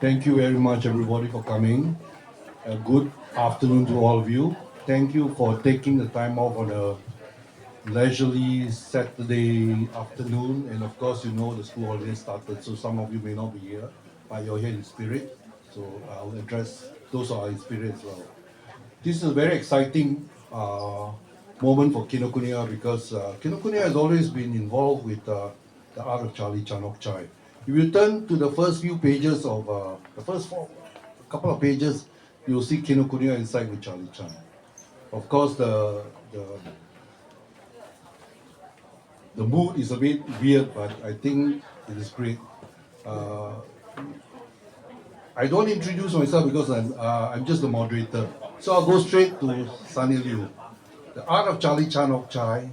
Thank you very much, everybody, for coming. A good afternoon to all of you. Thank you for taking the time off on a leisurely Saturday afternoon. And of course, you know the school holiday started, so some of you may not be here, but you're here in spirit. So I'll address those who are in spirit as well. This is a very exciting moment for Kinokuniya because Kinokuniya has always been involved with the art of Chan Hock Chye. If you turn to the first few pages of the first couple of pages, you'll see Kinokuniya inside with Charlie Chan. Of course, the mood is a bit weird, but I think it is great. I don't introduce myself because I'm just the moderator. So I'll go straight to Sonny Liew. The Art of Chan Hock Chye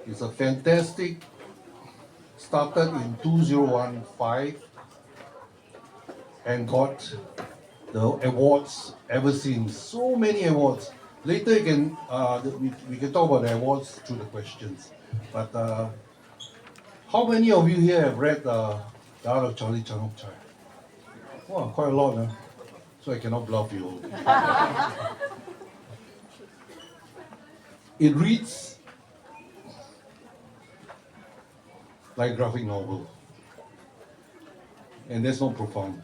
is a fantastic, started in 2015 and got the awards ever since. So many awards. Later we can talk about the awards through the questions. But how many of you here have read the Art of Chan Hock Chye? Wow, quite a lot, huh? So I cannot bluff you. It reads like a graphic novel, and that's not profound.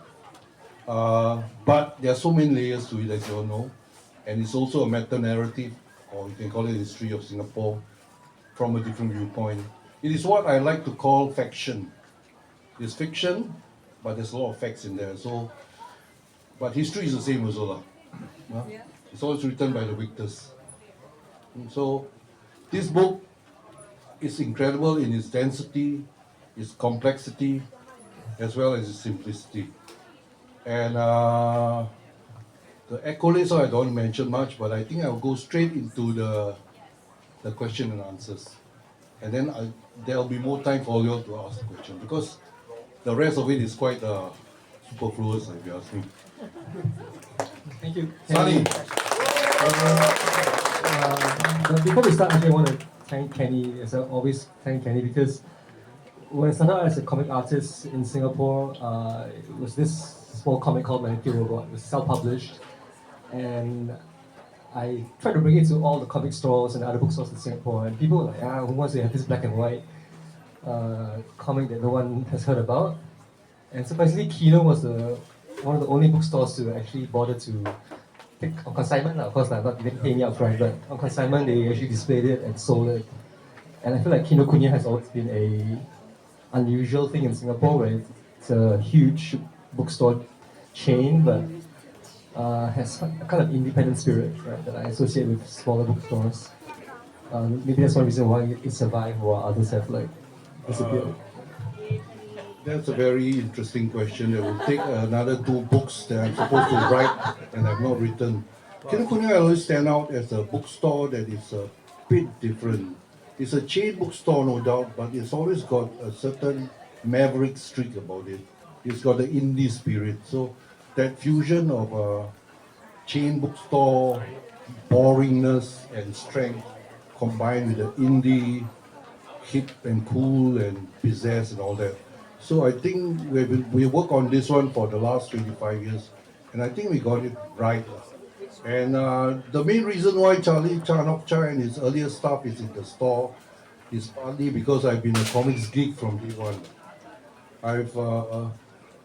But there are so many layers to it, as you all know, and it's also a meta-narrative, or you can call it history of Singapore from a different viewpoint. It is what I like to call faction. It's fiction, but there's a lot of facts in there. So, but history is the same as well. Yeah? It's always written by the victors. And so, this book is incredible in its density, its complexity, as well as its simplicity. And the accolades, I don't mention much, but I think I'll go straight into the question and answers. And then there'll be more time for you to ask the question, because the rest of it is quite superfluous, if you ask me. Thank you. Sonny. Before we start, actually, I want to thank Kenny, as I always thank Kenny, because when I started out as a comic artist in Singapore, it was this small comic called Manatee Robot. It was self-published, and I tried to bring it to all the comic stores and other bookstores in Singapore, and people were like, who wants to have this black and white comic that no one has heard about? And surprisingly, Kino was one of the only bookstores to actually bother to take on consignment. Of course, not even paying me upfront, but on consignment, they actually displayed it and sold it. And I feel like Kinokuniya has always been a unusual thing in Singapore, where it's a huge bookstore chain, but has a kind of independent spirit, right, that I associate with smaller bookstores. Maybe that's one reason why it survived while others have disappeared. That's a very interesting question. It will take another 2 books that I'm supposed to write and I've not written. Kinokuniya always stand out as a bookstore that is a bit different. It's a chain bookstore, no doubt, but it's always got a certain maverick streak about it. It's got the indie spirit. So that fusion of a chain bookstore, boringness and strength, combined with the indie, hip and cool and pizzazz and all that. So I think we work on this one for the last 25 years, and I think we got it right. And the main reason why Chan Hock Chye and his earlier stuff is in the store is partly because I've been a comics geek from day one.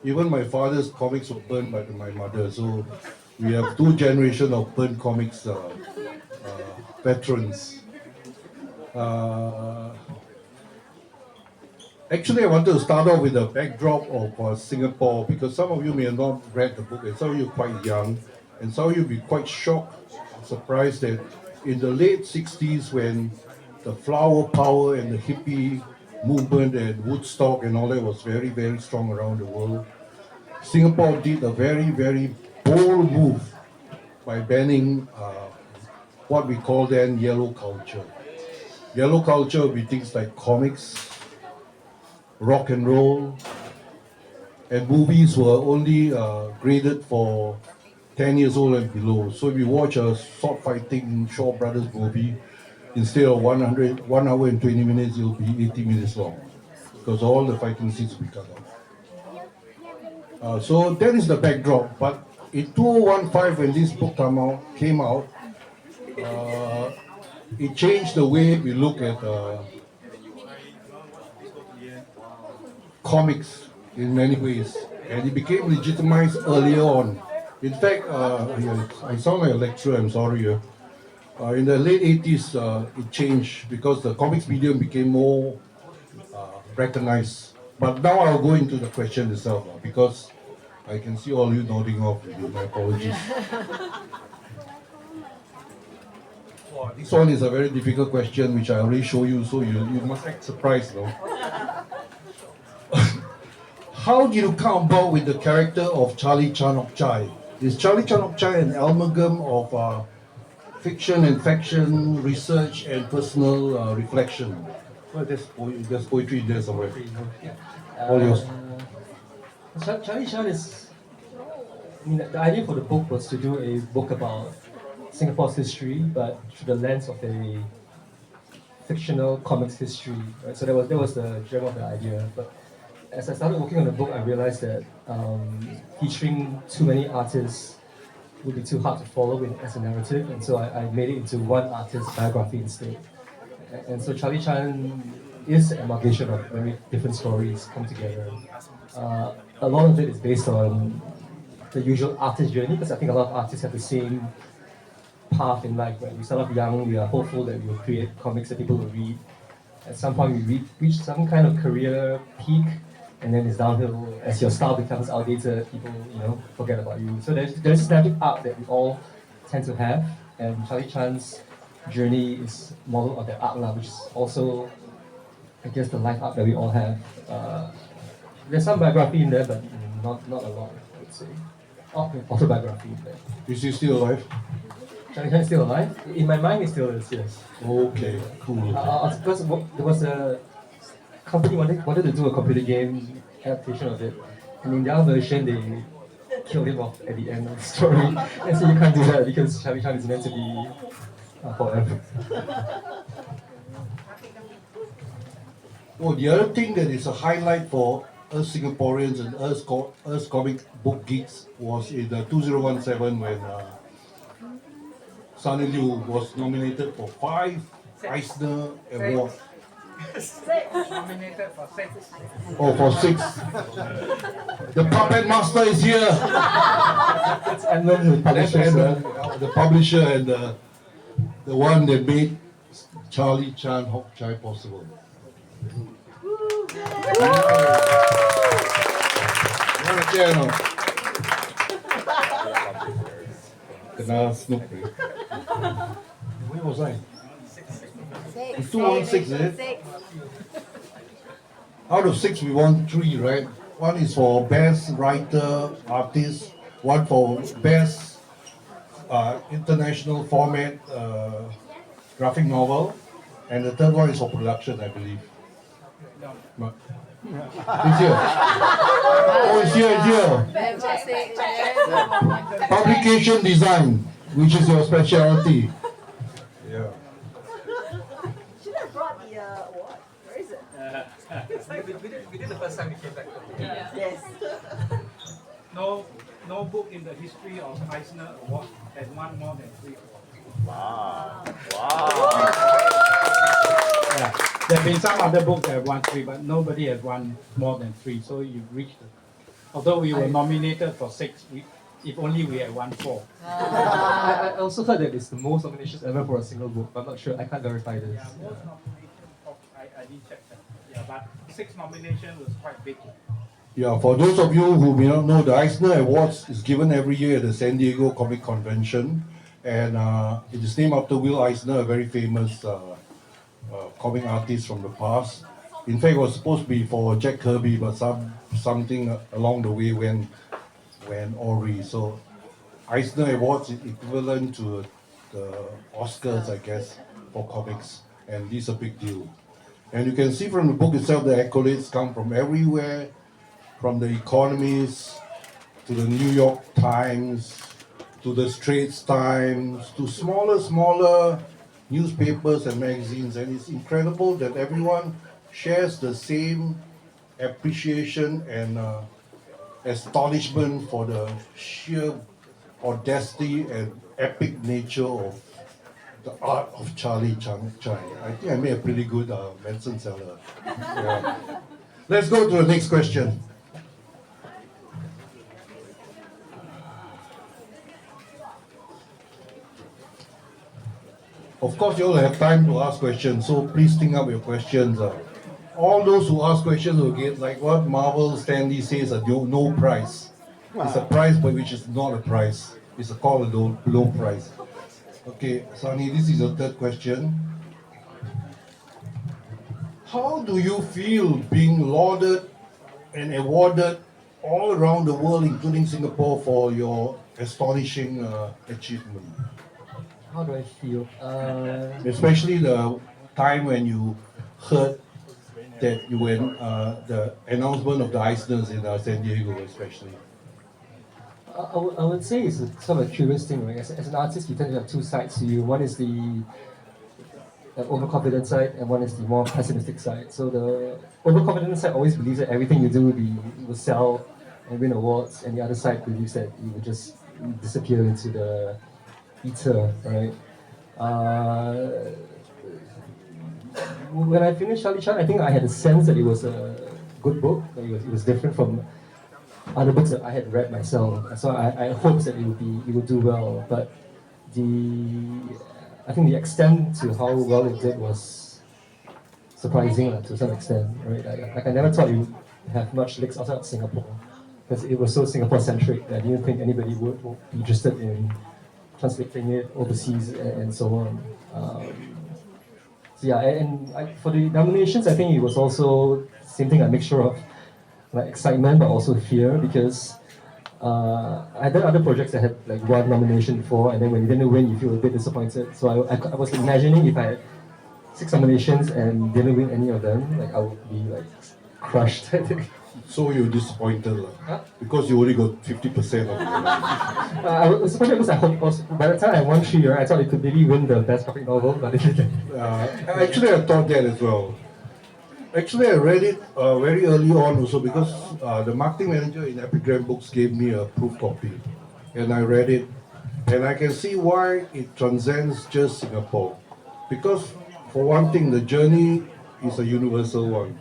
Even my father's comics were burned by my mother, so we have 2 generations of burnt comics veterans. Actually, I wanted to start off with a backdrop of Singapore, because some of you may have not read the book, and some of you are quite young, and some of you will be quite shocked, surprised that in the late 60s, when the flower power and the hippie movement and Woodstock and all that was very, very strong around the world, Singapore did a very, very bold move by banning what we call then yellow culture. Yellow culture would be things like comics, rock and roll, and movies were only graded for 10 years old and below. So if you watch a sword fighting Shaw Brothers movie, instead of 1 hour and 20 minutes, it'll be 80 minutes long. because all the fighting scenes will be cut out. So that is the backdrop. But in 2015, when this book came out, it changed the way we look at comics in many ways, and it became legitimized earlier on. In fact, I sound like a lecturer, I'm sorry. In the late 80s, it changed because the comics medium became more recognized. But now I'll go into the question itself because I can see all you nodding off. My apologies. Wow, this one is a very difficult question, which I already show you, so you must act surprised, no? How did you come about with the character of Charlie Chan Hock Chye? Is Charlie Chan Hock Chye an amalgam of fiction and faction, research and personal reflection? Well, there's poetry there somewhere. All yours. Charlie Chan is. I mean, the idea for the book was to do a book about Singapore's history, but through the lens of a fictional comics history. Right? So that was the germ of the idea. But as I started working on the book, I realized that featuring too many artists would be too hard to follow as a narrative, and so I made it into one artist's biography instead. And so Charlie Chan is an amalgamation of very different stories come together. A lot of it is based on the usual artist journey, because I think a lot of artists have the same path in life. Right? We start off young, we are hopeful that we will create comics that people will read. At some point, we reach some kind of career peak, and then it's downhill. As your style becomes outdated, people forget about you. So there's this narrative arc that we all tend to have, and Charlie Chan's journey is modeled on that arc, which is also, I guess, the life arc that we all have. There's some biography in there, but not a lot, I would say. Autobiography in there. Is he still alive? Charlie Chan is still alive? In my mind, he still is, yes. Okay, cool. Because there was a company wanted to do a computer game adaptation of it, and in their version, they killed him off at the end of the story. And so you can't do that because Charlie Chan is meant to be forever. Oh, the other thing that is a highlight for us Singaporeans and us comic book geeks was in 2017 when Sonny Liew was nominated for 5 Eisner Awards. Nominated for 6. Oh, for 6. The puppet master is here. That's Edmund, That's Edmund, the publisher and the one that made Charlie Chan Hock Chye possible. Kena snoop. Where was I? 216, is it? Out of 6, we won 3, right? One is for best writer, artist. One for best international format graphic novel, and the third one is for production, I believe. No. It's here. Oh, it's here. Publication design, which is your specialty. Yeah. Should have brought the award. Where is it? we did the first time we came back. Yes. No book in the history of Eisner Award has won more than 3 awards. Wow. Yeah. There have been some other books that have won 3, but nobody has won more than 3. So you've reached it. Although we were nominated for 6, if only we had won 4. I also heard that it's the most nominations ever for a single book. I'm not sure. I can't verify this. Most nominations, I didn't check that. Yeah, but 6 nominations was quite big. Yeah, for those of you who may not know, the Eisner Awards is given every year at the San Diego Comic Convention, and it is named after Will Eisner, a very famous comic artist from the past. In fact, it was supposed to be for Jack Kirby, but something along the way went awry. So Eisner Awards is equivalent to the Oscars, I guess, for comics, and this is a big deal. And you can see from the book itself, the accolades come from everywhere, from The Economist to the New York Times to the Straits Times to smaller newspapers and magazines, and it's incredible that everyone shares the same appreciation and astonishment for the sheer audacity and epic nature of the art of Chan Hock Chye. I think I made a pretty good medicine seller. Yeah. Let's go to the next question. Of course, you all have time to ask questions, so please think up your questions. All those who ask questions will get, like what Marvel Stanley says, a no prize. It's a prize, but which is not a prize. It's called a low prize. Okay, Sonny, this is your third question. How do you feel being lauded and awarded all around the world, including Singapore, for your astonishing achievement? How do I feel? Especially the time when you heard that you went the announcement of the Eisners in San Diego, especially. I would say it's a sort of a curious thing, right? As an artist, you tend to have two sides to you. One is the overconfident side, and one is the more pessimistic side. So the overconfident side always believes that everything you do will sell and win awards, and the other side believes that you will just disappear into the ether, right? When I finished Charlie Chan, I think I had a sense that it was a good book. That it was different from other books that I had read myself. So I hoped that it would do well. But I think the extent to how well it did was surprising to some extent, right? I never thought it would have much legs outside of Singapore, because it was so Singapore-centric that I didn't think anybody would be interested in translating it overseas and so on. So yeah, for the nominations, I think it was also same thing, a mixture of like excitement but also fear, because I did other projects that had like one nomination before, and then when you didn't win, you feel a bit disappointed. So I was imagining if I had 6 nominations and didn't win any of them, like I would be like crushed. So you're disappointed, Huh? because you only got 50% of it. I was disappointed because I hoped, by the time I won 3, right, I thought it could maybe win the best graphic novel, but it didn't. Actually, I thought that as well. Actually, I read it very early on also, because the marketing manager in Epigram Books gave me a proof copy, and I read it, and I can see why it transcends just Singapore. Because for one thing, the journey is a universal one.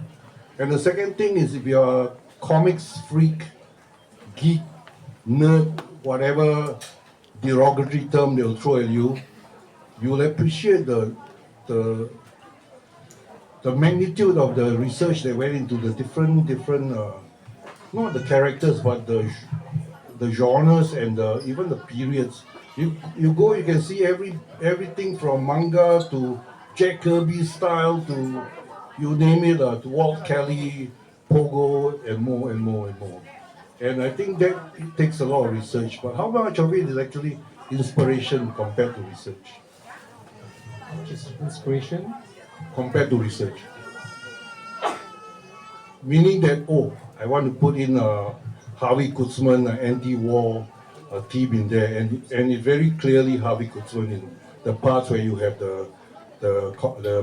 And the second thing is, if you're a comics freak, geek, nerd, whatever derogatory term they'll throw at you, you'll appreciate the magnitude of the research that went into the different not the characters, but the genres and even the periods. You go, you can see everything from manga to Jack Kirby style to you name it, to Walt Kelly, Pogo, and more and more and more. And I think that it takes a lot of research. But how much of it is actually inspiration compared to research? How much is inspiration? Compared to research. Meaning that, I want to put in Harvey Kurtzman, an anti-war theme in there, and it's very clearly Harvey Kurtzman in the parts where you have the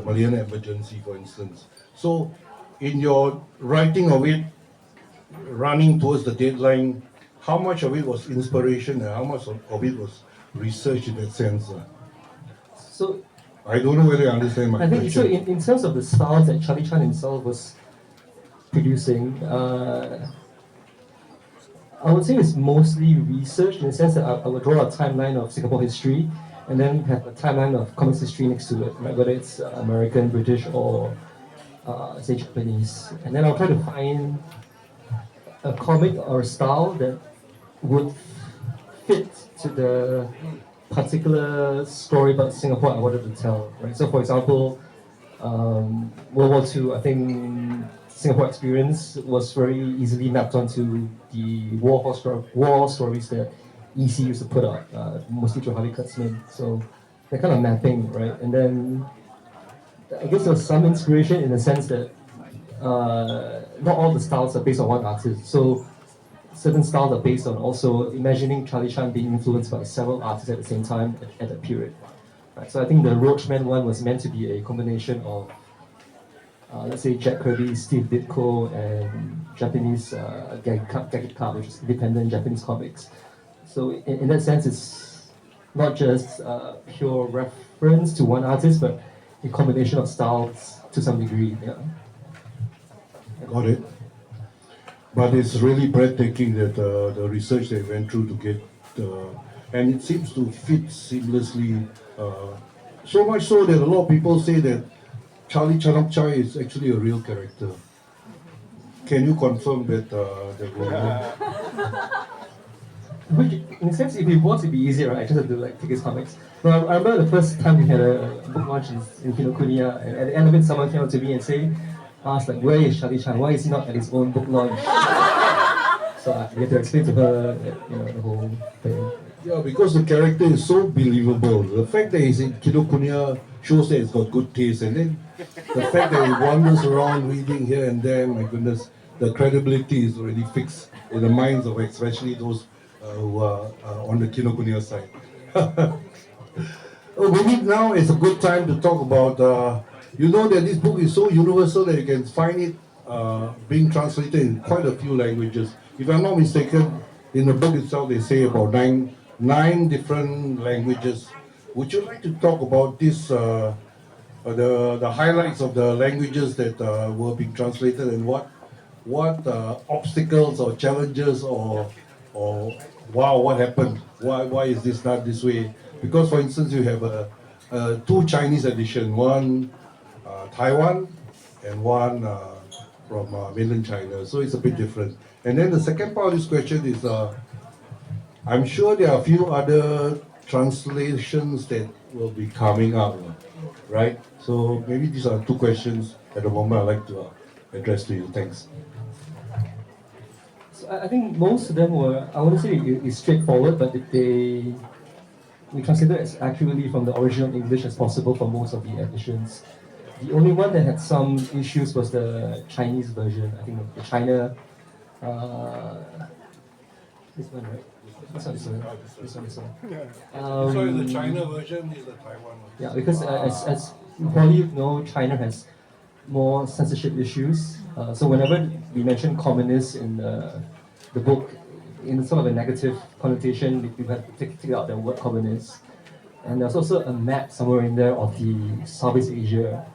Malayan emergency, for instance. So, in your writing of it, running towards the deadline, how much of it was inspiration and how much of it was research in that sense? So I don't know whether you understand my I think so. question. In terms of the styles that Charlie Chan himself was producing, I would say it's mostly research, in the sense that I would draw a timeline of Singapore history and then have a timeline of comics history next to it, right? Whether it's American, British, or say Japanese. And then I'll try to find a comic or a style that would fit to the particular story about Singapore I wanted to tell, right? So, for example, World War II, I think Singapore experience was very easily mapped onto the war stories that EC used to put out, mostly through Harvey Kurtzman. So that kind of mapping, right? And then I guess there was some inspiration in the sense that not all the styles are based on one artist. So certain styles are based on also imagining Charlie Chan being influenced by several artists at the same time at that period. Right? So I think the Roachman one was meant to be a combination of let's say Jack Kirby, Steve Ditko, and Japanese Gagged, which is independent Japanese comics. So in that sense, it's not just pure reference to one artist, but a combination of styles to some degree. Yeah. Got it. But it's really breathtaking that the research they went through to get, and it seems to fit seamlessly. So much so that a lot of people say that Chan Hock Chye is actually a real character. Can you confirm that that Which, in a sense, if it was, it'd be easier, right? I just have to take his comics. But I remember the first time we had a book launch in Kinokuniya, and at the end of it, someone came up to me and asked where is Charlie Chan? Why is he not at his own book launch? So I had to explain to her, the whole thing. Yeah, because the character is so believable. The fact that he's in Kinokuniya shows that he's got good taste, and then the fact that he wanders around reading here and there, my goodness, the credibility is already fixed in the minds of especially those who are on the Kinokuniya side. Maybe now is a good time to talk about, you know that this book is so universal that you can find it being translated in quite a few languages. If I'm not mistaken, in the book itself they say about nine different languages. Would you like to talk about this, the highlights of the languages that were being translated, and what obstacles or challenges or wow, what happened? Why is this not this way? Because for instance, you have two Chinese edition, one Taiwan and one from mainland China. So it's a bit different. And then the second part of this question is, I'm sure there are a few other translations that will be coming up, right? So maybe these are two questions at the moment I'd like to address to you. Thanks. So I think most of them were, I wouldn't say it's straightforward, but we translated as accurately from the original English as possible for most of the editions. The only one that had some issues was the Chinese version. I think the China, this one, right? This one. The China version is the Taiwan one. Yeah, because as you probably know, China has more censorship issues. So whenever we mention communists in the book, in sort of a negative connotation, we have to take out the word communist. And there's also a map somewhere in there of the Southeast Asia,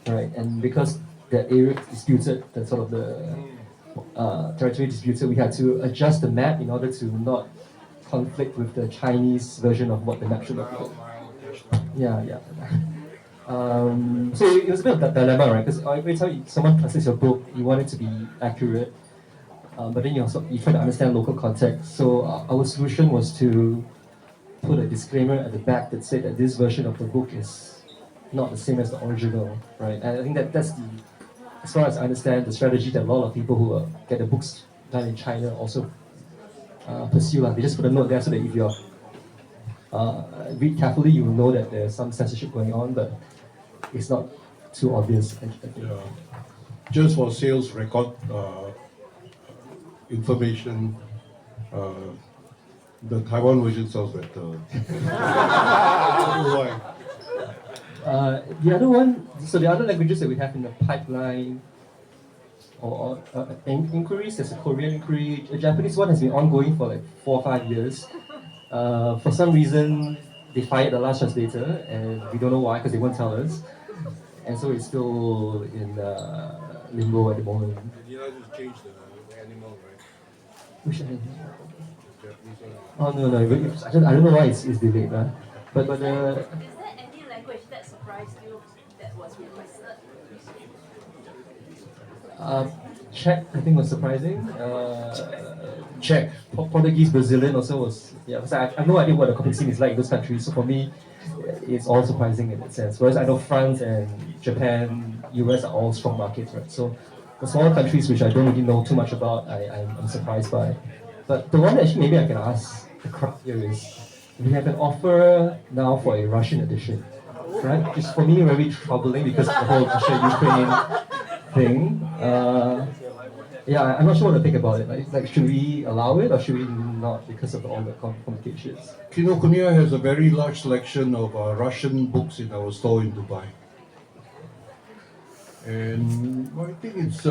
right? And because the area is disputed, the sort of the territory disputed, we had to adjust the map in order to not conflict with the Chinese version of what the map should look like. Yeah. So it was a bit of that dilemma, right? Because every time someone translates your book, you want it to be accurate, but then you try to understand local context. So our solution was to put a disclaimer at the back that said that this version of the book is not the same as the original, right? And I think that's as far as I understand, the strategy that a lot of people who get the books done in China also pursue. They just put a note there so that if you read carefully, you will know that there's some censorship going on, but it's not too obvious. Yeah. Just for sales record information, the Taiwan version sounds better. Why? The other one, so the other languages that we have in the pipeline or inquiries, there's a Korean inquiry. A Japanese one has been ongoing for 4 or 5 years. For some reason, they fired the last translator, and we don't know why because they won't tell us. And so it's still in limbo at the moment. Did you just change the animal, right? Which animal? Oh no, I don't know why it's delayed, right? But Is there any language that surprised you that was requested? Czech, I think, was surprising. Czech. Portuguese, Brazilian also was, because I have no idea what the comic scene is like in those countries, so for me, it's all surprising in that sense. Whereas I know France and Japan, US are all strong markets, right? So the smaller countries which I don't really know too much about, I'm surprised by. But the one that actually maybe I can ask the crowd here is, we have an offer now for a Russian edition, right? Which is for me very troubling because of the whole Russia-Ukraine thing. I'm not sure what to think about it. Like, should we allow it or should we not because of all the complications? Kinokuniya has a very large selection of Russian books in our store in Dubai. And I think it's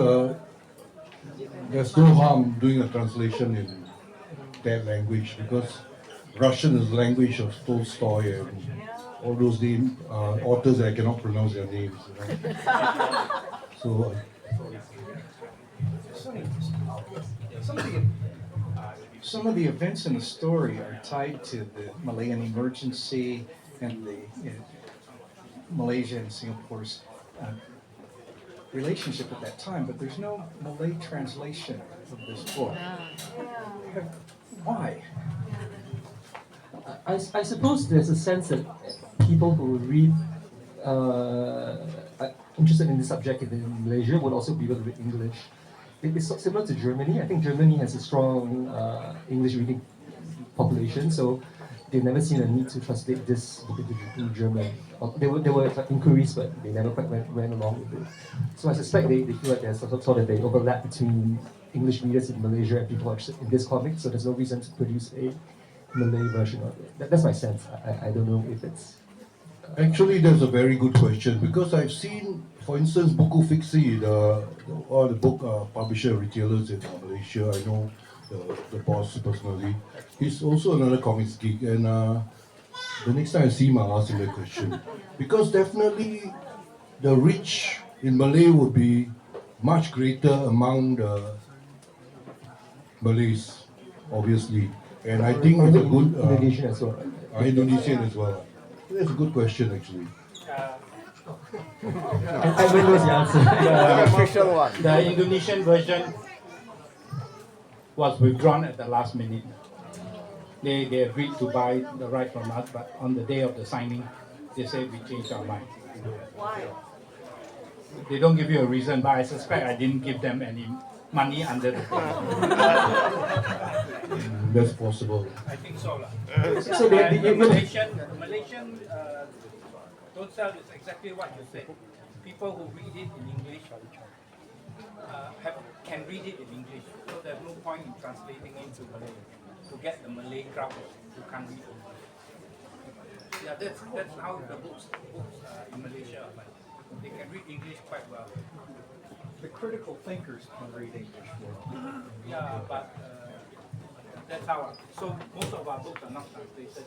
there's no harm doing a translation in that language because Russian is the language of Tolstoy and all those authors that I cannot pronounce their names. So Sonny, some of the events in the story are tied to the Malayan emergency and the Malaysia and Singapore's relationship at that time, but there's no Malay translation of this book. Why? I suppose there's a sense that people who read are interested in this subject in Malaysia would also be able to read English. It's similar to Germany. I think Germany has a strong English reading population, so they've never seen a need to translate this book into German. There were inquiries, but they never quite went along with it. So I suspect they feel like there's sort of an overlap between English readers in Malaysia and people who are interested in this comic, so there's no reason to produce a Malay version of it. That's my sense. I don't know if it's... actually, that's a very good question because I've seen, for instance, Buku Fiksi, the book publisher retailers in Malaysia. I know the boss personally. He's also another comics geek, and the next time I see him, I'll ask him that question because definitely the reach in Malay would be much greater among the Malays, obviously, and I think it's a good Indonesian as well, right? Indonesian as well. That's a good question, actually. Everyone knows the answer. The official one. The Indonesian version was withdrawn at the last minute. They agreed to buy the right from us, but on the day of the signing, they said we changed our mind. Why? They don't give you a reason, but I suspect I didn't give them any money under the table. That's possible. I think so. So The Malaysian don't sell is exactly what you said. People who read it in English can read it in English, so there's no point in translating it into Malay to get the Malay crowd who can't read English. Yeah, that's how the books in Malaysia are like. They can read English quite well. The critical thinkers can read English well. Yeah, but that's how. So most of our books are not translated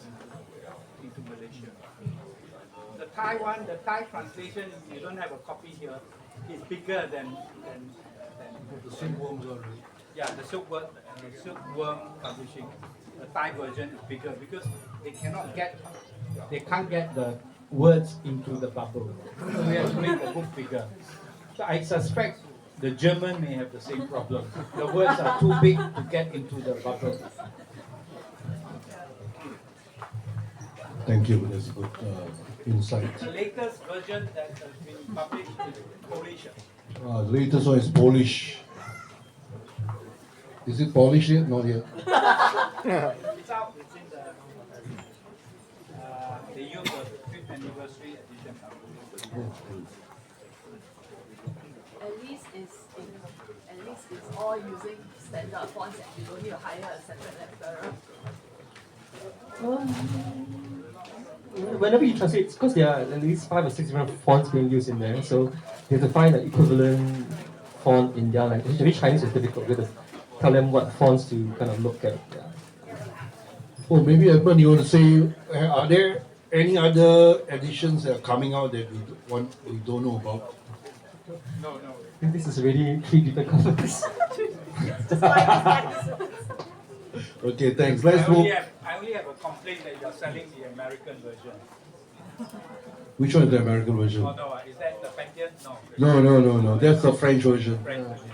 into Malaysia. The Thai translation, you don't have a copy here, is bigger than The silkworms are. yeah, the silkworm publishing. The Thai version is bigger because they can't get the words into the bubble. So we have to make the book bigger. So I suspect the German may have the same problem. The words are too big to get into the bubble. Thank you. That's a good insight. The latest version that has been published is Polish. The latest one is Polish. Is it Polish yet? Not yet. It's out. It's in the they use the 5th anniversary edition. At least it's all using standard fonts and you don't need to hire a separate letterer. Whenever you translate, because there are at least 5 or 6 different fonts being used in there, so you have to find an equivalent font in their language. Maybe Chinese is difficult. You have to tell them what fonts to kind of look at. Yeah. Oh, maybe Edmund, you want to say, are there any other editions that are coming out that we don't know about? No. I think this is really 3 different covers. Okay, thanks. Let's I move. only have a complaint that you're selling the American version. Which one is the American version? Oh no, is that the Pantheon? No. That's the French version. French version.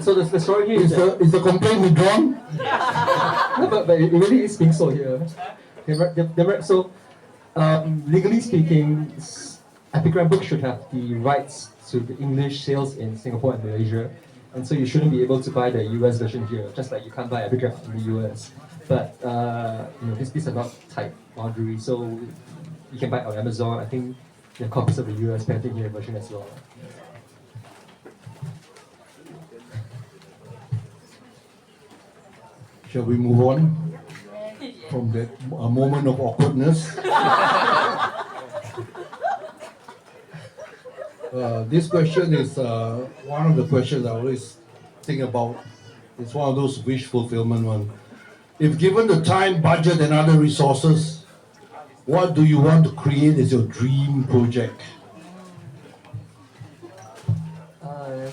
So the story here is that, Is the complaint withdrawn? no, but it really is being sold here. So, legally speaking, Epigram Books should have the rights to the English sales in Singapore and Malaysia. And so you shouldn't be able to buy the US version here, just like you can't buy Epigram in the US. But these are not tight boundaries, so you can buy it on Amazon. I think there are copies of the US Pantheon here version as well. Shall we move on from that moment of awkwardness? This question is one of the questions I always think about. It's one of those wish fulfillment one. If given the time, budget, and other resources, what do you want to create as your dream project?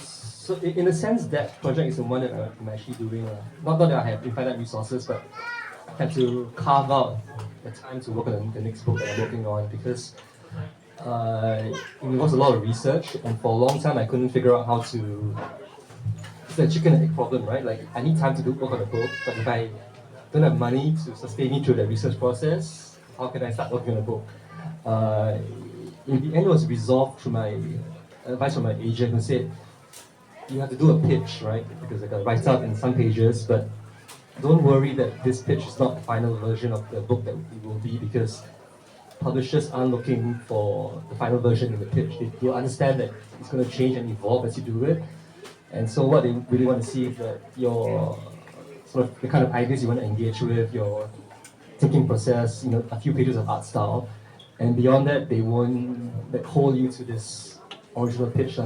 So in a sense, that project is the one that I'm actually doing. Not that I have infinite resources, but I have to carve out the time to work on the next book that I'm working on because it was a lot of research, and for a long time I couldn't figure out how to. It's a chicken and egg problem, right? Like I need time to work on a book, but if I don't have money to sustain me through the research process, how can I start working on a book? In the end, it was resolved through my advice from my agent who said, you have to do a pitch, right? Because I got to write up in some pages, but don't worry that this pitch is not the final version of the book that it will be because publishers aren't looking for the final version in the pitch. They'll understand that it's going to change and evolve as you do it. And so what they really want to see is that your sort of the kind of ideas you want to engage with, your thinking process, a few pages of art style. And beyond that, they won't hold you to this original pitch.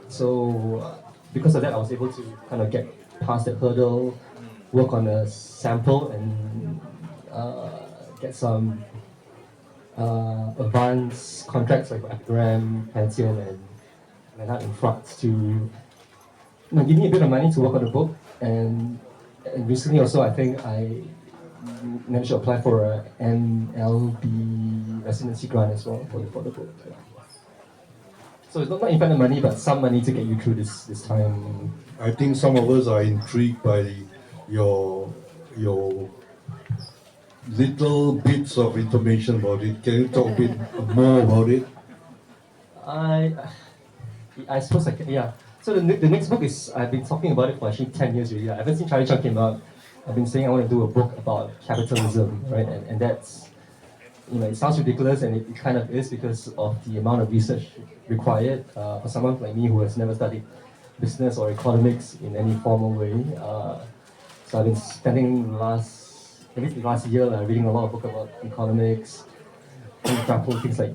So because of that, I was able to kind of get past that hurdle, work on a sample, and get some advanced contracts like Epigram, Pantheon, and Menard and France to give me a bit of money to work on the book. And recently also, I think I managed to apply for a NLB residency grant as well for the book. Yeah. So it's not infinite money, but some money to get you through this time. I think some of us are intrigued by your little bits of information about it. Can you talk a bit more about it? I suppose I can, yeah. So the next book is, I've been talking about it for actually 10 years already. Ever since Charlie Chan came out, I've been saying I want to do a book about capitalism, right? And that's, it sounds ridiculous, and it kind of is because of the amount of research required for someone like me who has never studied business or economics in any formal way. So I've been spending at least the last year reading a lot of books about economics, grapple things like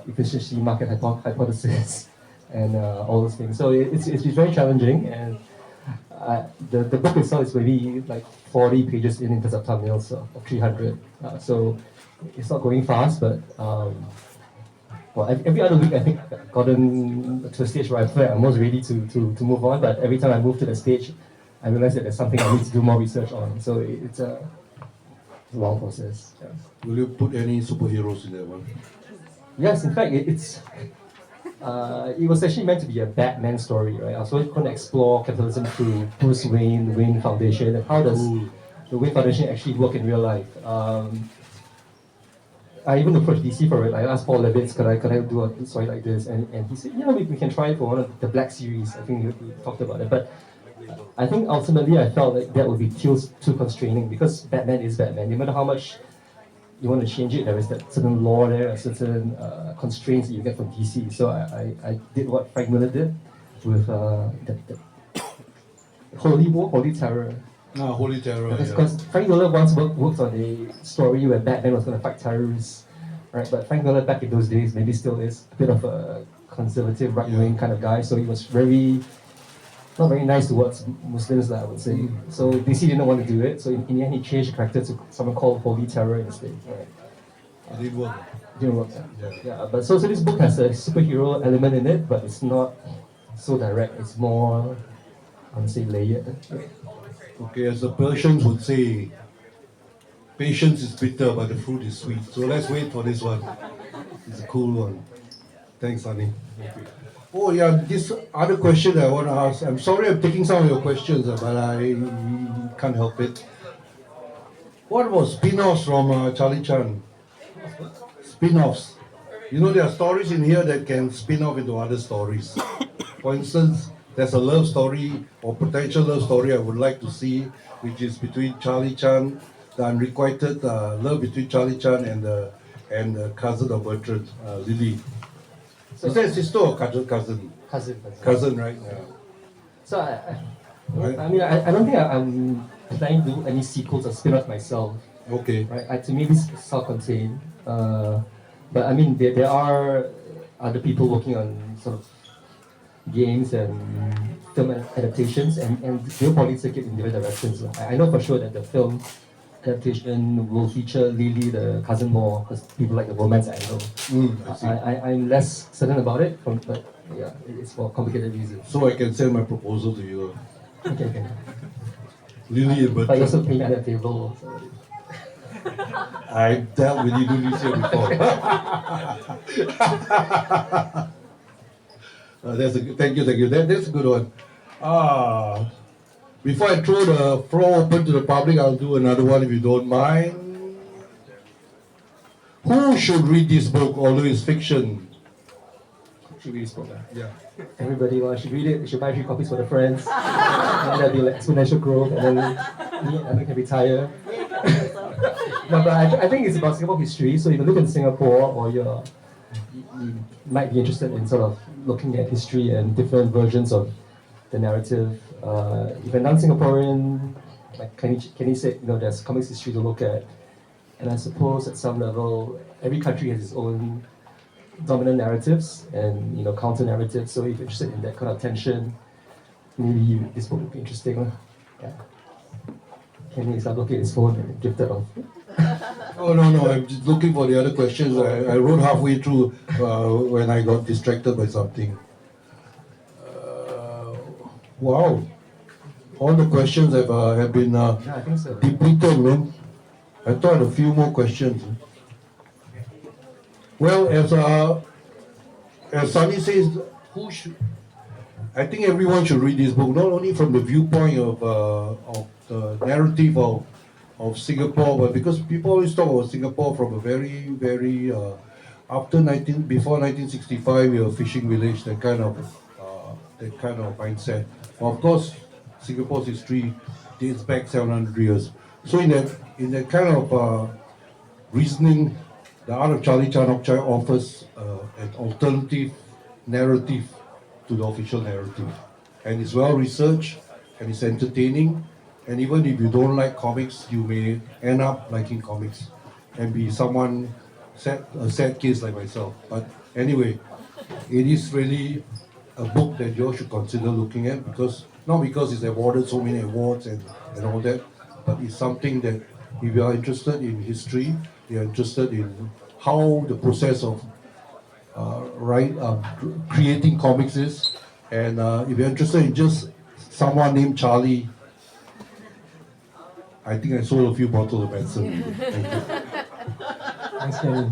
efficiency, market hypothesis, and all those things. So it's very challenging, and the book itself is maybe like 40 pages in terms of thumbnails of 300. So it's not going fast, but every other week I think I've gotten to a stage where I feel like I'm almost ready to move on. But every time I move to that stage, I realize that there's something I need to do more research on. So it's a long process. Yeah. Will you put any superheroes in that one? Yes, in fact, it was actually meant to be a Batman story, right? I was going to explore capitalism through Bruce Wayne, the Wayne Foundation, and how does the Wayne Foundation actually work in real life. I even approached DC for it. I asked Paul Levitz, could I do a story like this? And he said, yeah, we can try it for one of the Black series. I think we talked about it. But I think ultimately I felt like that would be too constraining because Batman is Batman. No matter how much you want to change it, there is that certain law there, a certain constraints that you get from DC. So I did what Frank Miller did with the Holy War, Holy Terror. Holy Terror. Because Frank Miller once worked on a story where Batman was going to fight terrorists, right? But Frank Miller back in those days maybe still is a bit of a conservative, right-wing kind of guy. So he was not very nice towards Muslims, I would say. So DC didn't want to do it. So in the end, he changed the character to someone called Holy Terror instead. Right? It didn't work. It didn't work. Yeah. But so this book has a superhero element in it, but it's not so direct. It's more, I would say, layered. Okay, as the Persians would say, patience is bitter, but the fruit is sweet. So let's wait for this one. It's a cool one. Thanks, Sonny. Oh yeah, this other question I want to ask. I'm sorry I'm taking some of your questions, but I can't help it. What about spin-offs from Charlie Chan? Spin-offs. There are stories in here that can spin off into other stories. For instance, there's a love story or potential love story I would like to see, which is between Charlie Chan, the unrequited love between Charlie Chan and the cousin of Bertrand, Lily. Is that sister or cousin? Cousin, right? Yeah. So I don't think I'm planning to do any sequels or spin-offs myself. Okay. Right. To me, this is self-contained. But I mean, there are other people working on sort of games and film adaptations, and they'll probably take it in different directions. I know for sure that the film adaptation will feature Lily, the cousin, more because people like the romance angle. I see. I'm less certain about it, but yeah, it's for complicated reasons. So I can send my proposal to you. Okay. Lily and But you also Bertrand. pay me at the table. So. I've dealt with Indonesia before. Thank you. That's a good one. Before I throw the floor open to the public, I'll do another one if you don't mind. Who should read this book, although it's fiction? Should read this book. Yeah. Everybody should read it. They should buy 3 copies for their friends. And there'll be like exponential growth, and then me and Emma can retire. No, but I think it's about Singapore history. So if you look in Singapore, or you might be interested in sort of looking at history and different versions of the narrative. If you're non-Singaporean, like Kenny said, there's comics history to look at. And I suppose at some level, every country has its own dominant narratives and counter narratives. So if you're interested in that kind of tension, maybe this book would be interesting. Yeah. Kenny is looking at his phone and drifted off. Oh no! I'm just looking for the other questions. I wrote halfway through when I got distracted by something. Wow! All the questions have been Yeah, I think so. depleted, man. I thought I had a few more questions. Well, as Sonny says, I think everyone should read this book, not only from the viewpoint of the narrative of Singapore, but because people always talk about Singapore from a very, very before 1965, we were a fishing village, that kind of mindset. Of course, Singapore's history dates back 700 years. So in that kind of reasoning, the art of Chan Hock Chye offers an alternative narrative to the official narrative, and it's well researched and it's entertaining. And even if you don't like comics, you may end up liking comics and be a sad case like myself. But anyway, it is really a book that you all should consider looking at, not because it's awarded so many awards and all that, but it's something that if you are interested in history, you're interested in how the process of creating comics is, and if you're interested in just someone named Charlie, I think I sold a few bottles of medicine. Thank you. Thanks, Kenny.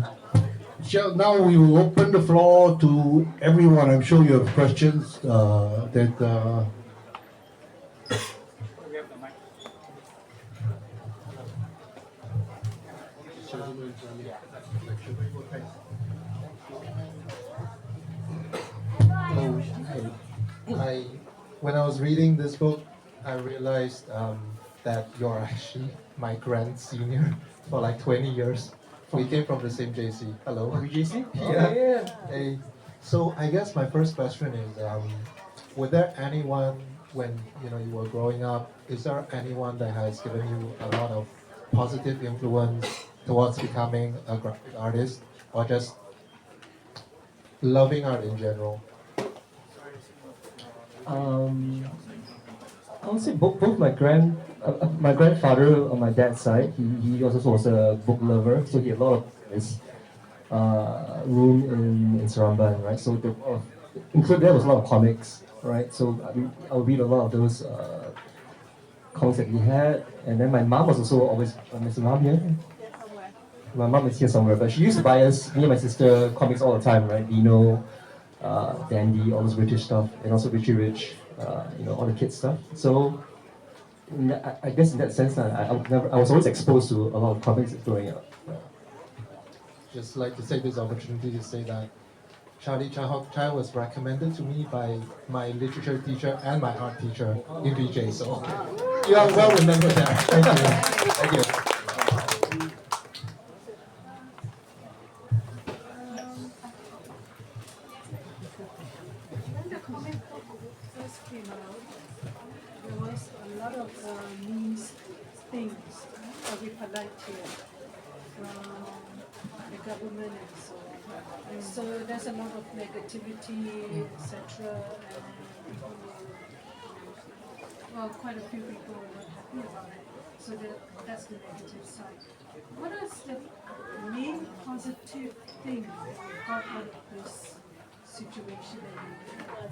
Now we will open the floor to everyone. I'm sure you have questions that. When I was reading this book, I realized that you're actually my grand senior for like 20 years. We came from the same JC. Hello. VJC? Yeah. Hey. So I guess my first question is, was there anyone when you were growing up? Is there anyone that has given you a lot of positive influence towards becoming a graphic artist, or just loving art in general? I would say both my grandfather on my dad's side, he also was a book lover, so he had a lot of his room in Seremban, right? So there was a lot of comics, right? So I would read a lot of those comics that he had, and then my mom was also always, Mr. Mom here? My mom is here somewhere, but she used to buy us, me and my sister, comics all the time, right? Dino, Dandy, all this British stuff, and also Richie Rich, all the kids stuff. So I guess in that sense, I was always exposed to a lot of comics growing up. Just like to take this opportunity to say that Chan Hock Chye was recommended to me by my literature teacher and my art teacher in VJ. So you are well remembered there. Thank you. Thank you. When the comic book first came out, there was a lot of mean things, to be polite here, from the government and so on. So there's a lot of negativity, etc. Well, quite a few people were not happy about it. So that's the negative side. What is the main positive thing you got out of this situation that you were at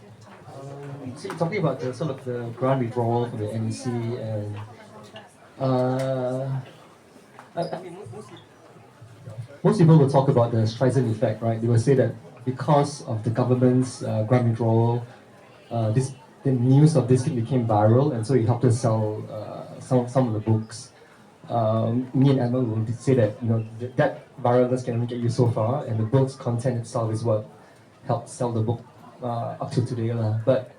that time? So you're talking about the sort of the grant withdrawal from the NEC and I mean, most people will talk about the Streisand effect, right? They will say that because of the government's grant withdrawal, the news of this thing became viral, and so it helped us sell some of the books. Me and Emma will say that that viralness can only get you so far, and the book's content itself is what helped sell the book up to today. But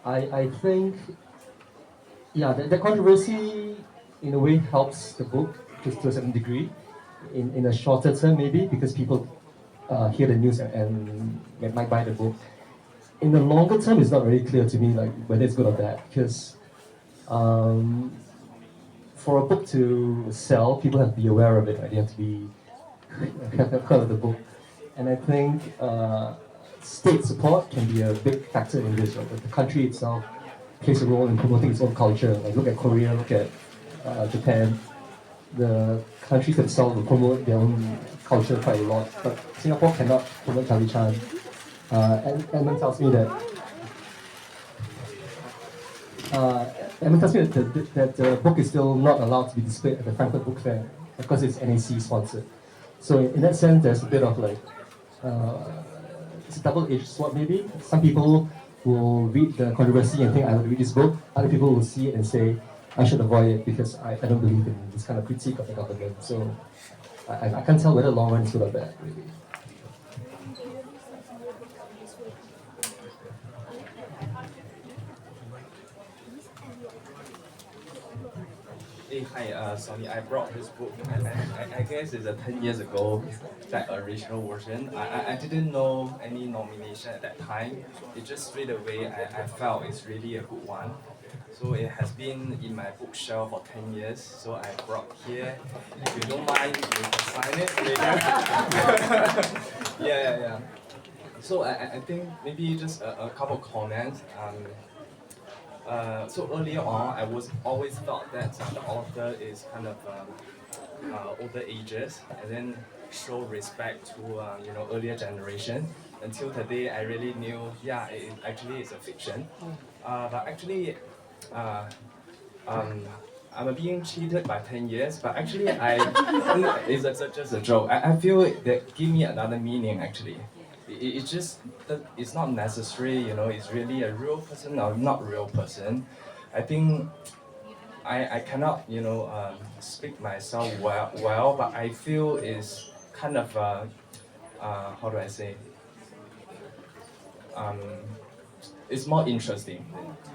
I think, yeah, the controversy in a way helps the book to a certain degree, in a shorter term maybe, because people hear the news and might buy the book. In the longer term, it's not very clear to me like whether it's good or bad, because for a book to sell, people have to be aware of it, right? They have to be have heard of the book, and I think state support can be a big factor in this. Right? The country itself plays a role in promoting its own culture. Like look at Korea, look at Japan. The countries themselves will promote their own culture quite a lot, but Singapore cannot promote Charlie Chan. And Edmund tells me that that the book is still not allowed to be displayed at the Frankfurt Book Fair because it's NAC sponsored. So in that sense, there's a bit of like it's a double-edged sword maybe. Some people will read the controversy and think I would read this book. Other people will see it and say I should avoid it because I don't believe in this kind of critique of the government. So I can't tell whether long run is good or bad really. Hey, hi, Sonny. I brought this book, and I guess it's 10 years ago, that original version. I didn't know any nomination at that time. It just straight away, I felt it's really a good one. So it has been in my bookshelf for 10 years, so I brought here. If you don't mind, you can sign it later. Yeah. So I think maybe just a couple comments. So earlier on, I was always thought that the author is kind of older ages, and then show respect to earlier generation. Until today, I really knew, yeah, it actually is a fiction. But actually, I'm being cheated by 10 years. But actually, it's just a joke. I feel that give me another meaning actually. It's just that it's not necessary, it's really a real person or not real person. I think I cannot, speak myself well, but I feel it's kind of, how do I say, it's more interesting.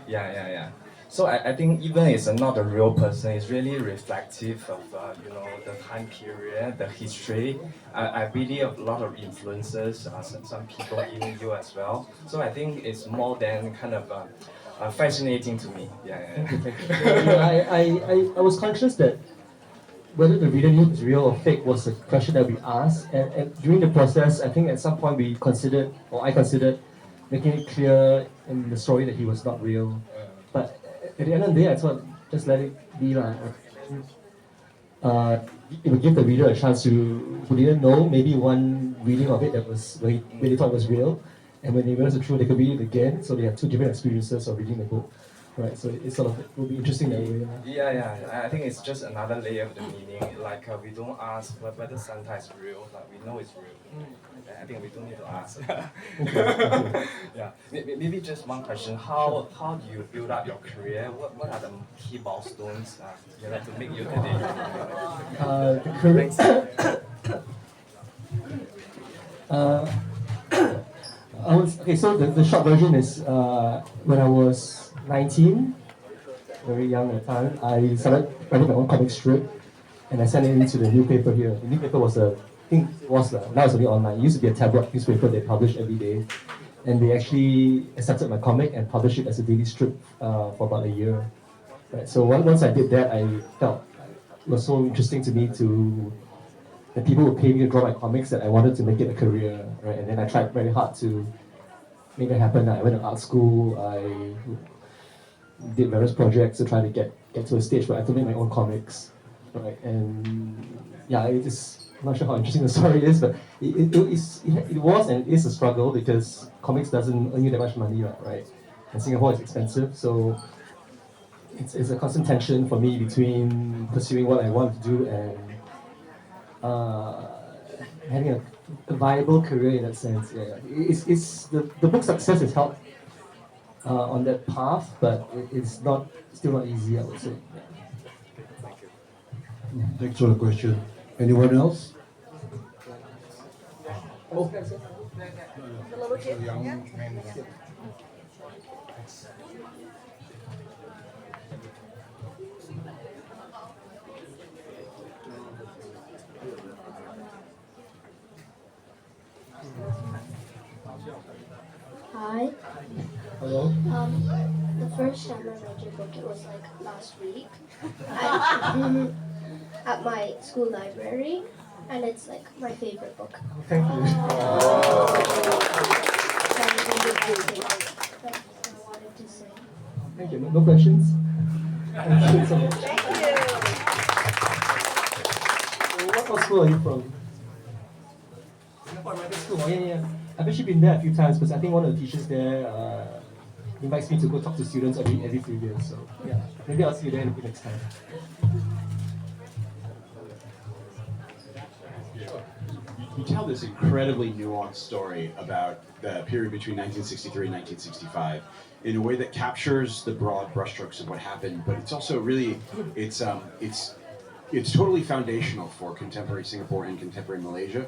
Yeah. So I think even it's not a real person, it's really reflective of the time period, the history. I believe a lot of influences, some people in you as well. So I think it's more than kind of fascinating to me. Yeah. I was conscious that whether the reader knew it's real or fake was a question that we asked, and during the process, I think at some point I considered making it clear in the story that he was not real. But at the end of the day, I thought just let it be like. It would give the reader a chance who didn't know, maybe one reading of it that was where they thought it was real, and when they realize the truth, they could read it again. So they have two different experiences of reading the book, right? So it will be interesting that way. Yeah. I think it's just another layer of the meaning. Like we don't ask whether Santa is real, but we know it's real. I think we don't need to ask. Yeah. Maybe just one question. How do you build up your career? What are the key milestones to make you today? The career. So the short version is when I was 19, very young at the time, I started writing my own comic strip, and I sent it into the newspaper here. The newspaper was now it's only online. It used to be a tabloid newspaper they published every day, and they actually accepted my comic and published it as a daily strip for about a year. Right. So once I did that, I felt it was so interesting to me to that people would pay me to draw my comics, that I wanted to make it a career, right? And then I tried very hard to make that happen. I went to art school. I did various projects to try to get to a stage where I could make my own comics, right? And yeah, it is. I'm not sure how interesting the story is, but it was and it is a struggle because comics doesn't earn you that much money, right? And Singapore is expensive, so it's a constant tension for me between pursuing what I want to do and uh, having a viable career in that sense. Yeah, it's the book success has helped on that path, but it's not still not easy, I would say. Yeah. Thanks for the question. Anyone else? Oh, The little kid. the young Yeah. man. Hi. Hello. The first time I read your book, it was like last week at, at my school library, and it's like my favorite book. Thank you. That's what I wanted to say. Thank you. No questions? Thank you so much. Thank you. What school are you from? Singapore Writers School. Oh, yeah. I've actually been there a few times because I think one of the teachers there invites me to go talk to students every few years. So yeah, maybe I'll see you there next time. You tell this incredibly nuanced story about the period between 1963 and 1965 in a way that captures the broad brushstrokes of what happened, but it's also really it's totally foundational for contemporary Singapore and contemporary Malaysia,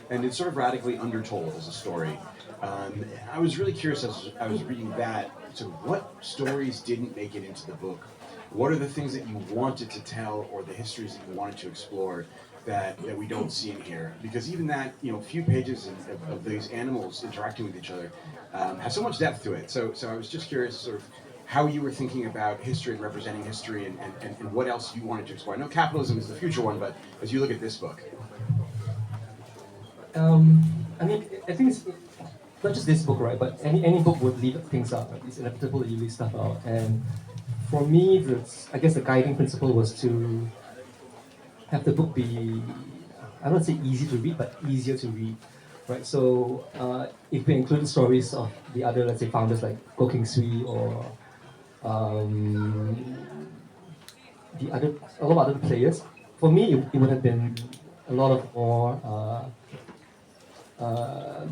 and it's sort of radically undertold as a story. I was really curious as I was reading that, so what stories didn't make it into the book? What are the things that you wanted to tell, or the histories that you wanted to explore that we don't see in here? Because even that, few pages of these animals interacting with each other have so much depth to it. So I was just curious, sort of, how you were thinking about history and representing history, and what else you wanted to explore. I know capitalism is the future one, but as you look at this book. I mean, I think it's not just this book, right? But any book would leave things out. Right? It's inevitable that you leave stuff out. And for me, I guess the guiding principle was to have the book be, I don't want to say easy to read, but easier to read, right? So if we include stories of the other, let's say, founders like Goh Keng Swee or a lot of other players, for me, it would have been a lot of more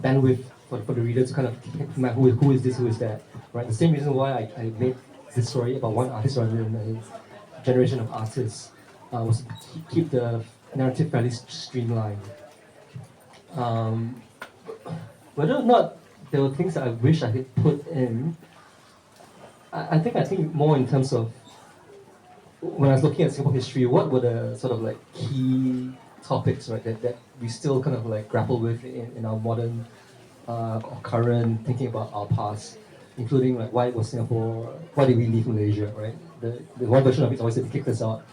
bandwidth for the reader to kind of think, who is this, who is that, right? The same reason why I made this story about one artist rather than a generation of artists was to keep the narrative fairly streamlined. Whether or not there were things that I wish I had put in, I think more in terms of when I was looking at Singapore history, what were the sort of like key topics, right, that we still kind of like grapple with in our modern or current thinking about our past, including like why was Singapore, why did we leave Malaysia, right? The one version of it always said to kick us out.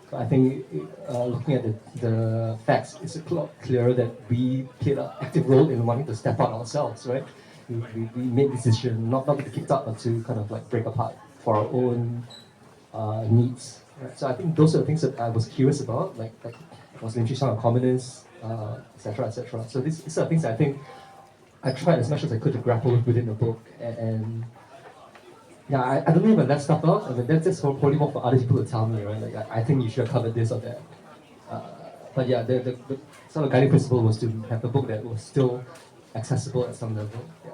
But I think looking at the facts, it's a lot clearer that we played an active role in wanting to step out ourselves, right? We made decisions not to get kicked out, but to kind of like break apart for our own needs. Right? So I think those are the things that I was curious about, like was the interest on communists, etc., etc. So these are things that I think I tried as much as I could to grapple with within the book, and yeah, I don't know if I left stuff out. I mean, that's just probably more for other people to tell me, right? Like I think you should have covered this or that. But yeah, the sort of guiding principle was to have a book that was still accessible at some level. Yeah.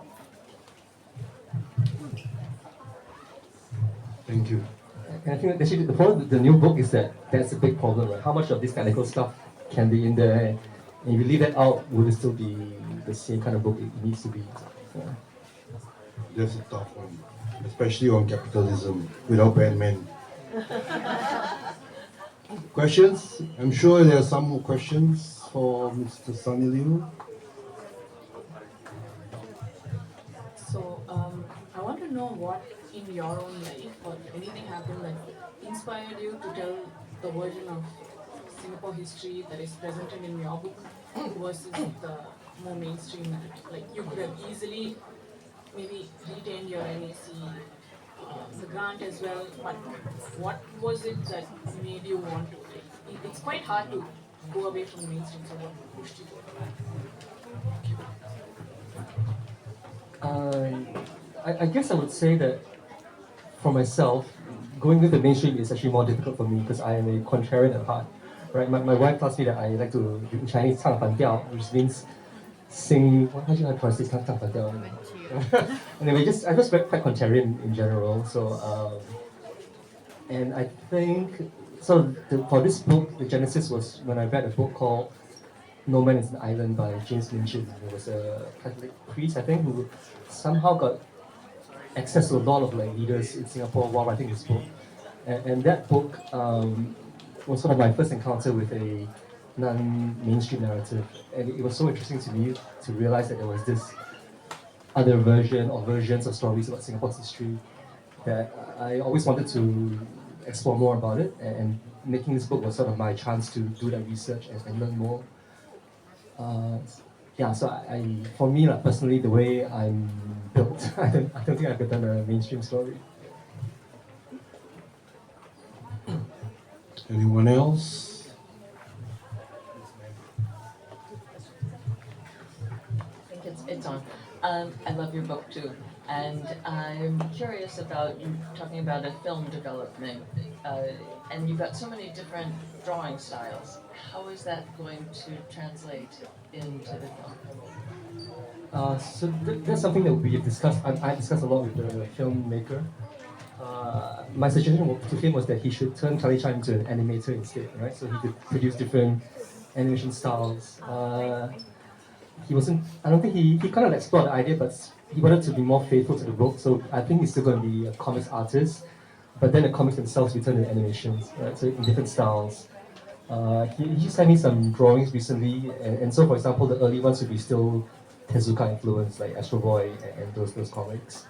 Thank you. And I think actually the problem with the new book is that that's a big problem, right? How much of this technical stuff can be in there? And if you leave that out, would it still be the same kind of book it needs to be? Yeah. That's a tough one, especially on capitalism without Batman. Questions? I'm sure there are some more questions for Mr. Sonny Liew. So, I want to know what in your own life or anything happened that inspired you to tell the version of Singapore history that is presented in your book versus the more mainstream narrative? Like you could have easily maybe retained your NAC, the grant as well, but what was it that made you want to? Like, it's quite hard to go away from the mainstream, so what pushed you to I guess I would say that for myself, going with the mainstream is actually more difficult for me because I am a contrarian at heart. Right? My wife tells me that I like to, in Chinese, 唱反调, which means sing. How do you translate 唱反调? Anyway, I'm just quite contrarian in general. So, and I think for this book, the genesis was when I read a book called No Man is an Island by James Minchin. He was a Catholic priest, I think, who somehow got access to a lot of like leaders in Singapore while writing this book. And that book was sort of my first encounter with a non-mainstream narrative. And it was so interesting to me to realize that there was this other version or versions of stories about Singapore's history that I always wanted to explore more about it. And making this book was sort of my chance to do that research and learn more. Yeah, so for me, like, personally, the way I'm built, I don't think I could done a mainstream story. Anyone else? I think it's on. I love your book too, and I'm curious about you talking about a film development, and you've got so many different drawing styles. How is that going to translate into the film? So that's something that we have discussed. I discussed a lot with the filmmaker. My suggestion to him was that he should turn Charlie Chan into an animator instead, right? So he could produce different animation styles. He wasn't. I don't think he kind of explored the idea, but he wanted to be more faithful to the book. So I think he's still going to be a comics artist, but then the comics themselves return into animations, right? So in different styles. He sent me some drawings recently, and so for example, the early ones would be still Tezuka influenced, like Astro Boy and those comics.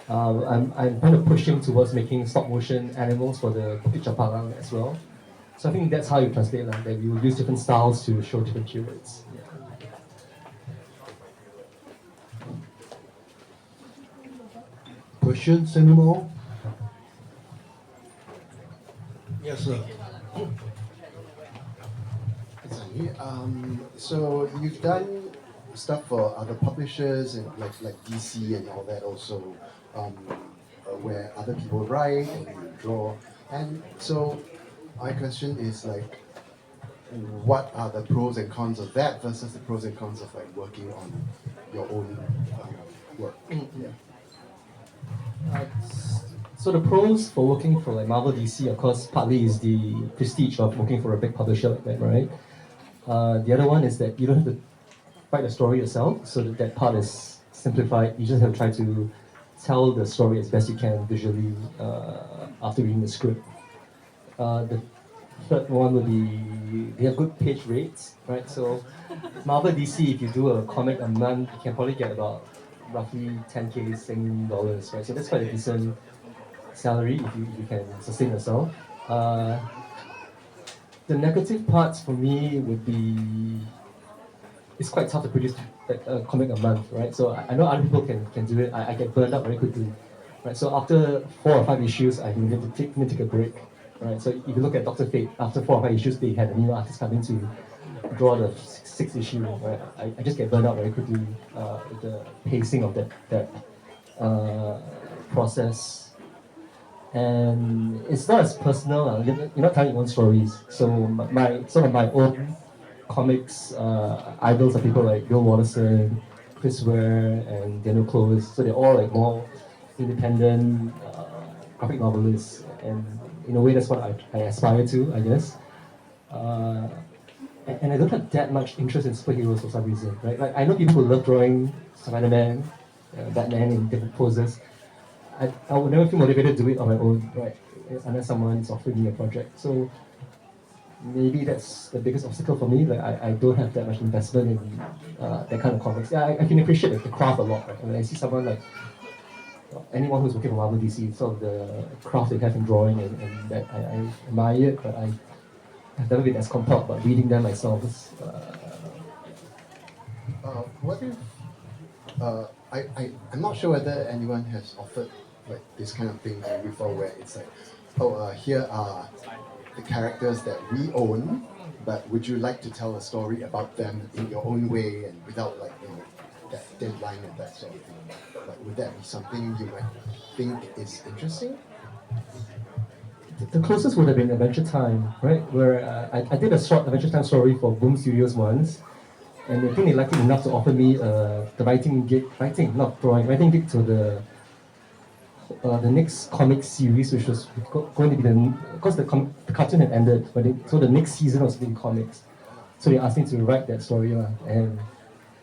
I'm kind of pushing towards making stop motion animals for the Bukit Chaparral as well. So I think that's how you translate that we will use different styles to show different periods. Yeah. Questions anymore? Yes, sir. So you've done stuff for other publishers and like DC and all that also, where other people write and you draw. And so my question is like, what are the pros and cons of that versus the pros and cons of like working on your own work? Yeah. So the pros for working for like Marvel DC, of course, partly is the prestige of working for a big publisher like that, right? The other one is that you don't have to write the story yourself, so that part is simplified. You just have to try to tell the story as best you can visually after reading the script. The third one would be they have good page rates, right? So Marvel DC, if you do a comic a month, you can probably get about roughly 10K Sing dollars, right? So that's quite a decent salary if you can sustain yourself. The negative parts for me would be it's quite tough to produce a comic a month, right? So I know other people can do it. I get burned out very quickly, right? So after 4 or 5 issues, I need to take a break, right? So if you look at Dr. Fate, after 4 or 5 issues, they had a new artist coming to draw the 6th issue, right? I just get burned out very quickly with the pacing of that process. And it's not as personal. You're not telling your own stories. So my own comics idols are people like Bill Watterson, Chris Ware, and Daniel Clowes. So they're all like more independent graphic novelists, and in a way that's what I aspire to, I guess. And I don't have that much interest in superheroes for some reason, right? Like I know people who love drawing Spider-Man, Batman in different poses. I would never feel motivated to do it on my own, right? Unless someone's offering me a project. So maybe that's the biggest obstacle for me. Like I don't have that much investment in that kind of comics. Yeah, I can appreciate the craft a lot. Right? When I see someone like anyone who's working for Marvel DC, sort of the craft they have in drawing and that I admire it, but I've never been as compelled about reading them myself. What if I'm not sure whether anyone has offered like this kind of thing before, where it's like, oh, here are the characters that we own, but would you like to tell a story about them in your own way and without like that deadline and that sort of thing? Like, would that be something you might think is interesting? The closest would have been Adventure Time, right? Where I did a short Adventure Time story for Boom Studios once, and I think they liked it enough to offer me the writing gig, not drawing, writing gig to the next comic series, which was going to be because the cartoon had ended, so the next season was in comics. So they asked me to write that story,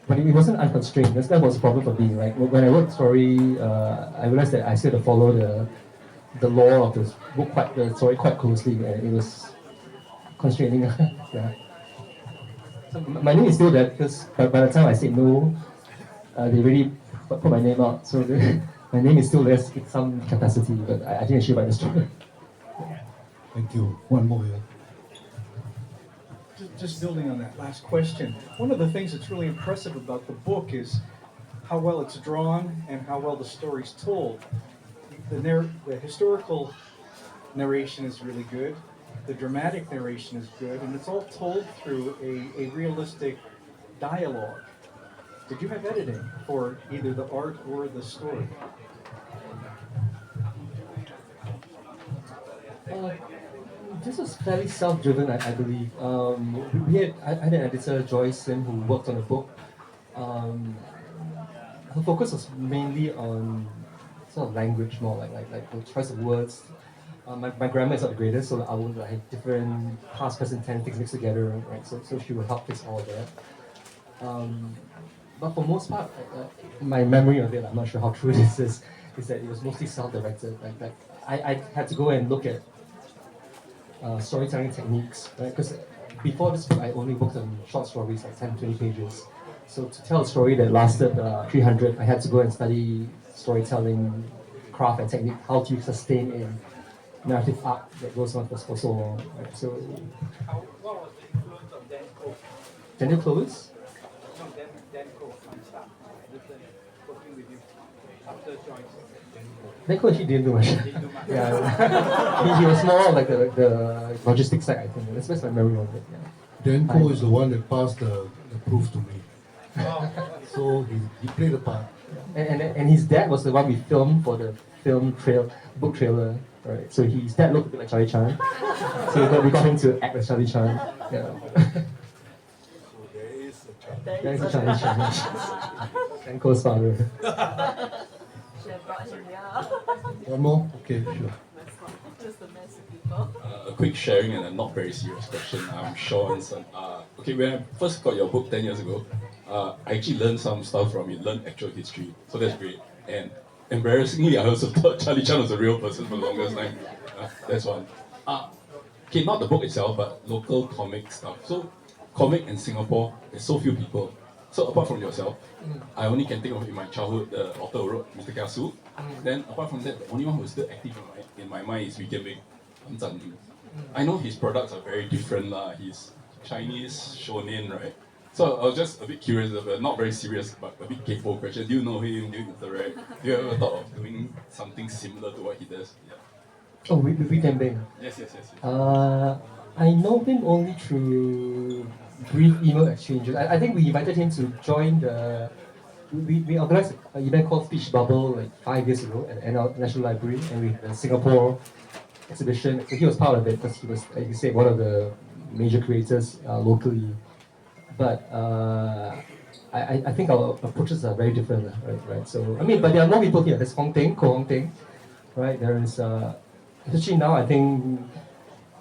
but it wasn't unconstrained. That was a problem for me. Like when I wrote the story, I realized that I still had to follow the lore of the book, the story quite closely, and it was constraining. Yeah. So my name is still there because by the time I said no, they really put my name out. So my name is still there in some capacity, but I didn't actually write the story. Thank you. One more here. Just building on that last question, one of the things that's really impressive about the book is how well it's drawn and how well the story's told. The historical narration is really good, the dramatic narration is good, and it's all told through a realistic dialogue. Did you have editing for either the art or the story? This was fairly self-driven, I believe. I had an editor, Joyce Lim, who worked on the book. Her focus was mainly on sort of language, more like the choice of words. My grammar is not the greatest, so I would have different past, present tense things mixed together, right? So she would help fix all of that. But for most part, my memory of it, I'm not sure how true this is that it was mostly self-directed. Like I had to go and look at storytelling techniques, right? Because before this book, I only worked on short stories, like 10, 20 pages. So to tell a story that lasted 300, I had to go and study storytelling, craft and technique, how to sustain a narrative arc that goes on for so long. Right? So, What was the influence of Dan Cole? Daniel Clowes? No, Dan Cole on staff, working with you after Joyce. Dan Cole actually didn't do much. Yeah, he was more like the logistics side, I think. That's my memory of it. Yeah. Dan Cole is the one that passed the proof to me. So he played a part. And his dad was the one we filmed for the book trailer, right? So his dad looked a bit like Charlie Chan. So we got him to act as Charlie Chan. Yeah. So there is a Charlie Chan. Dan Cole's father. One more? Okay, sure. A quick sharing and a not very serious question. I'm Sean. Okay, when I first got your book 10 years ago, I actually learned some stuff from it, learned actual history. So that's great. And embarrassingly, I also thought Charlie Chan was a real person for the longest time. That's one. Okay, not the book itself, but local comic stuff. So, comic in Singapore, there's so few people. So apart from yourself, I only can think of in my childhood the author who wrote Mr. Kiasu. Then apart from that, the only one who's still active in my mind is Wee Kian Beng. I know his products are very different lah. He's Chinese shonen, right? So I was just a bit curious, not very serious, but a bit capable question. Do you know him? Do you interact? Do you ever thought of doing something similar to what he does? Yeah. Oh, Wee Kian Beng. Yes. I know him only through brief email exchanges. I think we invited him to join we organized an event called Speech Bubble like 5 years ago at the National Library, and we had a Singapore exhibition. So he was part of it because he was, like you said, one of the major creators locally. But I think our approaches are very different, right? So I mean, but there are more people here. There's Ko Hong Ting, right? There is especially now. I think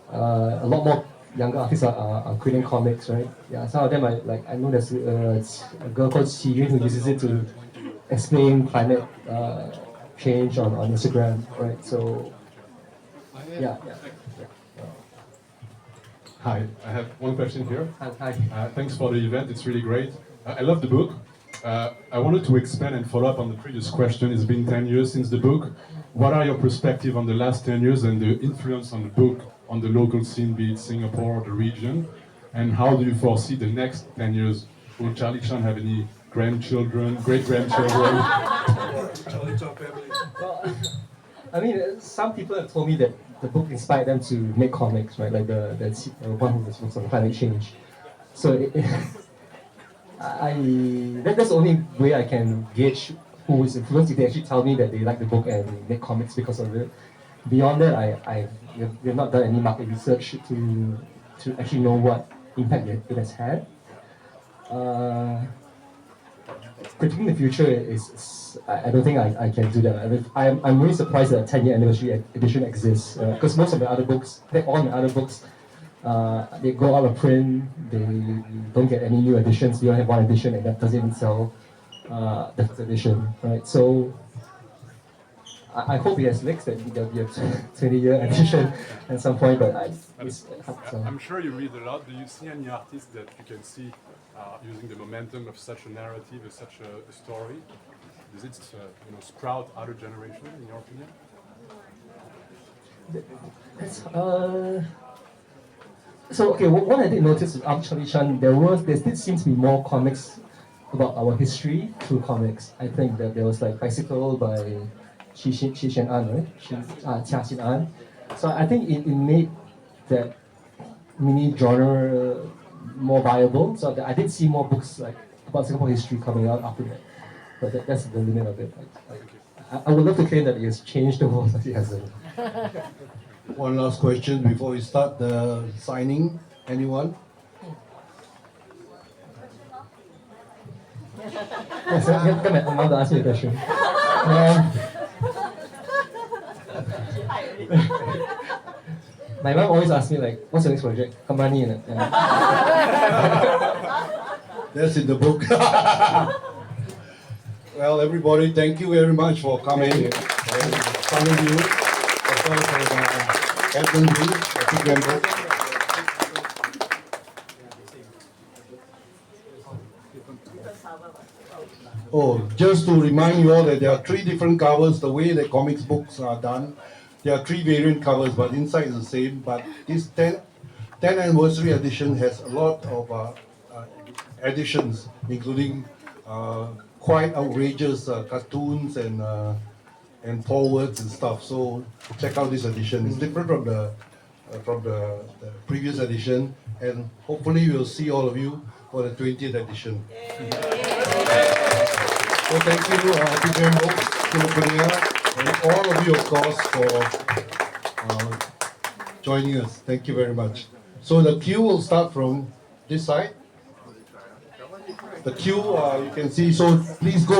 a lot more younger artists are creating comics, right? Yeah, some of them I know there's a girl called Xi Yun who uses it to explain climate change on Instagram, right? So yeah. Hi, I have one question here. Hi. Thanks for the event, it's really great. I love the book. I wanted to expand and follow up on the previous question. It's been 10 years since the book. What are your perspectives on the last 10 years and the influence on the book on the local scene, be it Singapore or the region? And how do you foresee the next 10 years? Will Charlie Chan have any grandchildren, great-grandchildren? Well, I mean, some people have told me that the book inspired them to make comics, right? Like the one who was on climate change. So that's the only way I can gauge who is influenced, if they actually tell me that they like the book and make comics because of it. Beyond that, we've not done any market research to actually know what impact it has had. Predicting the future I don't think I can do that. I'm really surprised that a 10-year anniversary edition exists, because most of my other books, all my other books, they go out of print, they don't get any new editions, we only have one edition and that doesn't even sell the first edition, right? So I hope it has legs that there'll be a 20-year edition at some point, but I'm sure you read a lot. Do you see any artists that you can see using the momentum of such a narrative, of such a story? Does it sprout other generations, in your opinion? So okay, what I did notice with Charlie Chan, there did seem to be more comics about our history through comics. I think that there was like Bicycle by Qi Xian An, right? Chia Xin An. So I think it made that mini genre more viable. So I did see more books like about Singapore history coming out after that. But that's the limit of it. I would love to claim that it has changed the world, but it hasn't. One last question before we start the signing. Anyone? Yes, come back. I'm about to ask you a question. My mom always asks me like, "What's your next project?" Come money in it. That's in the book. Well, everybody, thank you very much for coming. Sonny Liew, of course, and Edmund Lee, a big member. Oh, just to remind you all that there are 3 different covers. The way the comics books are done, there are 3 variant covers, but inside is the same. But this 10th anniversary edition has a lot of additions, including quite outrageous cartoons and forwards and stuff. So check out this edition. It's different from the previous edition, and hopefully we'll see all of you for the 20th edition. So thank you, and all of you, of course, for joining us. Thank you very much. So the queue will start from this side. The queue, you can see, so please go